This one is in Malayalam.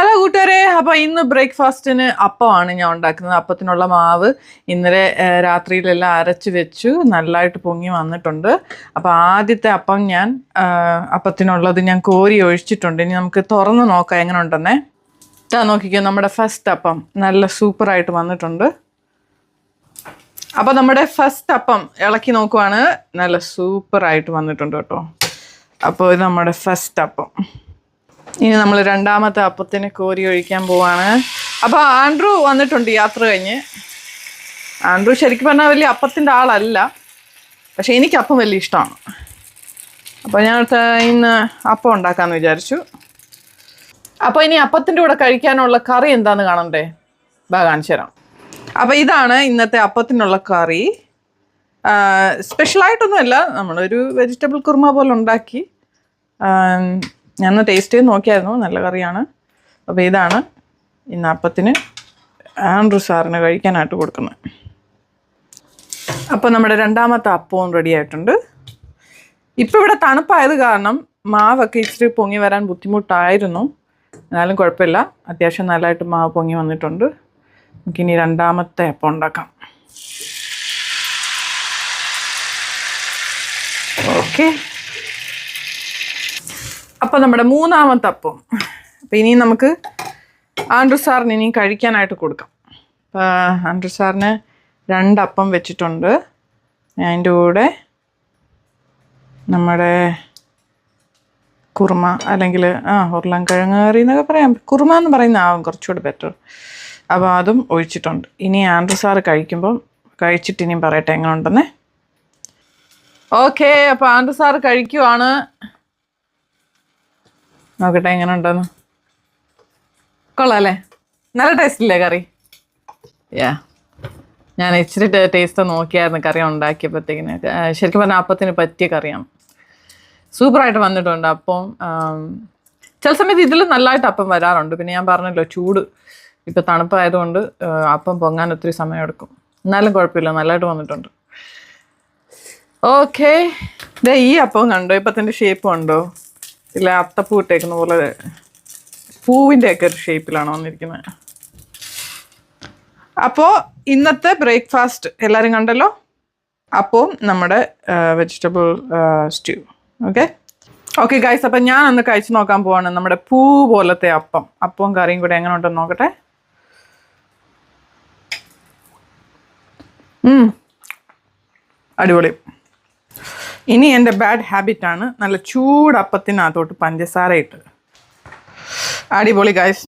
ഹലോ കൂട്ടുകാരെ, അപ്പോൾ ഇന്ന് ബ്രേക്ക്ഫാസ്റ്റിന് അപ്പമാണ് ഞാൻ ഉണ്ടാക്കുന്നത്. അപ്പത്തിനുള്ള മാവ് ഇന്നലെ രാത്രിയിലെല്ലാം അരച്ച് വെച്ചു, നല്ലതായിട്ട് പൊങ്ങി വന്നിട്ടുണ്ട്. അപ്പോൾ ആദ്യത്തെ അപ്പം അപ്പത്തിനുള്ളത് ഞാൻ കോരി ഒഴിച്ചിട്ടുണ്ട്. ഇനി നമുക്ക് തുറന്ന് നോക്കാം എങ്ങനെ ഉണ്ടെന്നേ. നോക്കിക്കോ, നമ്മുടെ ഫസ്റ്റ് അപ്പം നല്ല സൂപ്പറായിട്ട് വന്നിട്ടുണ്ട്. അപ്പോൾ നമ്മുടെ ഫസ്റ്റ് അപ്പം ഇളക്കി നോക്കുവാണ്, നല്ല സൂപ്പറായിട്ട് വന്നിട്ടുണ്ട് കേട്ടോ. അപ്പോൾ ഇത് നമ്മുടെ ഫസ്റ്റ് അപ്പം. ഇനി നമ്മൾ രണ്ടാമത്തെ അപ്പത്തിന് കോരി ഒഴിക്കാൻ പോവാണ്. അപ്പോൾ ആൻഡ്രൂ വന്നിട്ടുണ്ട് യാത്ര കഴിഞ്ഞ്. ആൻഡ്രൂ ശരിക്കും പറഞ്ഞാൽ വലിയ അപ്പത്തിൻ്റെ ആളല്ല, പക്ഷെ എനിക്ക് അപ്പം വലിയ ഇഷ്ടമാണ്. അപ്പോൾ ഞാൻ ഇന്ന് അപ്പം ഉണ്ടാക്കാമെന്ന് വിചാരിച്ചു. അപ്പോൾ ഇനി അപ്പത്തിൻ്റെ കൂടെ കഴിക്കാനുള്ള കറി എന്താണെന്ന് കാണണ്ടേ? കാണിച്ചു തരാം. അപ്പോൾ ഇതാണ് ഇന്നത്തെ അപ്പത്തിനുള്ള കറി. സ്പെഷ്യലായിട്ടൊന്നുമല്ല, നമ്മളൊരു വെജിറ്റബിൾ കുറുമ പോലെ ഉണ്ടാക്കി. ഞാൻ ടേസ്റ്റ് ചെയ്ത് നോക്കിയായിരുന്നു, നല്ല കറിയാണ്. അപ്പോൾ ഇതാണ് ഇന്ന് അപ്പത്തിന് ആൻഡ്രൂ സാറിന് കഴിക്കാനായിട്ട് കൊടുക്കുന്നത്. അപ്പോൾ നമ്മുടെ രണ്ടാമത്തെ അപ്പവും റെഡി ആയിട്ടുണ്ട്. ഇപ്പോൾ ഇവിടെ തണുപ്പായത് കാരണം മാവൊക്കെ ഇച്ചിരി പൊങ്ങി വരാൻ ബുദ്ധിമുട്ടായിരുന്നു. എന്നാലും കുഴപ്പമില്ല, അത്യാവശ്യം നല്ലതായിട്ട് മാവ് പൊങ്ങി വന്നിട്ടുണ്ട്. നമുക്കിനി രണ്ടാമത്തെ അപ്പം ഉണ്ടാക്കാം. ഓക്കെ, അപ്പോൾ നമ്മുടെ മൂന്നാമത്തെ അപ്പം. അപ്പോൾ ഇനി നമുക്ക് ആൻഡ്രൂ സാറിന് ഇനി കഴിക്കാനായിട്ട് കൊടുക്കാം. അപ്പോൾ ആൻഡ്രൂ സാറിന് രണ്ടപ്പം വെച്ചിട്ടുണ്ട്. അതിൻ്റെ കൂടെ നമ്മുടെ കുറുമ, അല്ലെങ്കിൽ ഉരുളൻകിഴങ്ങ് കറി എന്നൊക്കെ പറയാം. കുറുമ എന്ന് പറയുന്ന ആവും കുറച്ചുകൂടി ബെറ്റർ. അപ്പോൾ അതും ഒഴിച്ചിട്ടുണ്ട്. ഇനി ആൻഡ്രൂ സാറ് കഴിച്ചിട്ട് ഇനിയും പറയട്ടെ എങ്ങനെ ഉണ്ടെന്നേ. ഓക്കെ, അപ്പോൾ ആൻഡ്രൂ സാറ് കഴിക്കുവാണ്. നോക്കട്ടെ എങ്ങനെ ഉണ്ടെന്ന്. കൊള്ളാമല്ലേ? നല്ല ടേസ്റ്റ് ഇല്ലേ കറി? ഞാൻ ഇച്ചിരി ടേസ്റ്റ് നോക്കിയായിരുന്നു കറി ഉണ്ടാക്കിയപ്പോഴത്തേക്കിന്. ശരിക്കും പറഞ്ഞാൽ അപ്പത്തിന് പറ്റിയ കറിയാണ്. സൂപ്പറായിട്ട് വന്നിട്ടുണ്ട് അപ്പം. ചില സമയത്ത് ഇതിൽ നല്ലതായിട്ട് അപ്പം വരാറുണ്ട്. പിന്നെ ഞാൻ പറഞ്ഞല്ലോ, ചൂട് ഇപ്പോൾ തണുപ്പായതുകൊണ്ട് അപ്പം പൊങ്ങാൻ ഒത്തിരി സമയം എടുക്കും. എന്നാലും കുഴപ്പമില്ല, നല്ലതായിട്ട് വന്നിട്ടുണ്ട്. ഓക്കെ, ഈ അപ്പം കണ്ടോ? ഇപ്പത്തിൻ്റെ ഷേപ്പ് കണ്ടോ? ഇല്ല, അത്തപ്പൂ ഇട്ടേക്കുന്ന പോലെ പൂവിൻ്റെ ഒക്കെ ഒരു ഷേപ്പിലാണ് വന്നിരിക്കുന്നത്. അപ്പോൾ ഇന്നത്തെ ബ്രേക്ക്ഫാസ്റ്റ് എല്ലാവരും കണ്ടല്ലോ. അപ്പവും നമ്മുടെ വെജിറ്റബിൾ സ്റ്റ്യൂ. ഓക്കെ ഗൈസ്, അപ്പം ഞാൻ ഒന്ന് കഴിച്ച് നോക്കാൻ പോവാണ് നമ്മുടെ പൂ പോലത്തെ അപ്പവും കറിയും കൂടെ എങ്ങനെ ഉണ്ടെന്ന് നോക്കട്ടെ. അടിപൊളി. ഇനി എൻ്റെ ബാഡ് ഹാബിറ്റാണ് നല്ല ചൂടപ്പത്തിനകത്തോട്ട് പഞ്ചസാര ഇട്ട്. അടിപൊളി ഗൈസ്.